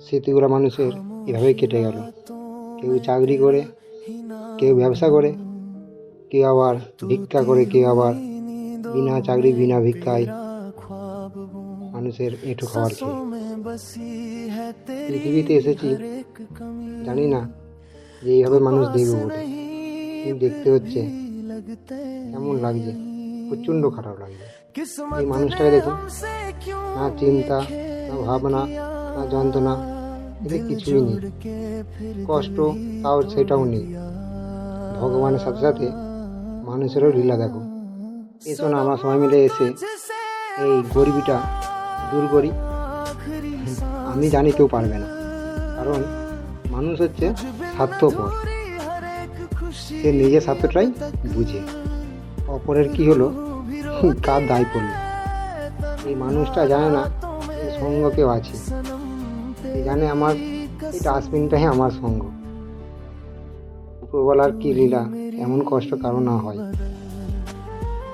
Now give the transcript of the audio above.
স্মৃতিগুলো মানুষের এভাবেই কেটে গেল। কেউ চাকরি করে, কেউ ব্যবসা করে, কেউ আবার ভিক্ষা করে, কেউ আবার বিনা চাকরি বিনা ভিক্ষায় মানুষের এঁঠো খাবার খেয়ে। পৃথিবীতে এসেছি জানি না যে এইভাবে মানুষ দেখবে বলে, কিন্তু দেখতে হচ্ছে। কেমন লাগছে, প্রচণ্ড খারাপ লাগছে। এই মানুষটাকে দেখুন, না চিন্তা, না ভাবনা, না যন্ত্রণা, এতে কিছুই নেই। কষ্ট তাও সেটাও নেই। ভগবানের সাথে সাথে মানুষেরও লীলা দেখো। এসো না আমরা সবাই মিলে এসে এই গরিবিটা দূর করি। আমি জানি কেউ পারবে না, কারণ মানুষ হচ্ছে স্বার্থপর। সে নিজের স্বার্থটাই বুঝে, অপরের কি হলো কার দায় পড়লো। এই মানুষটা জানে না এই সঙ্গ কেউ আছে। সে জানে আমার এই ডাস্টবিনটাই আমার সঙ্গ। উপরওয়ালার কি লীলা, এমন কষ্ট কারো না হয়।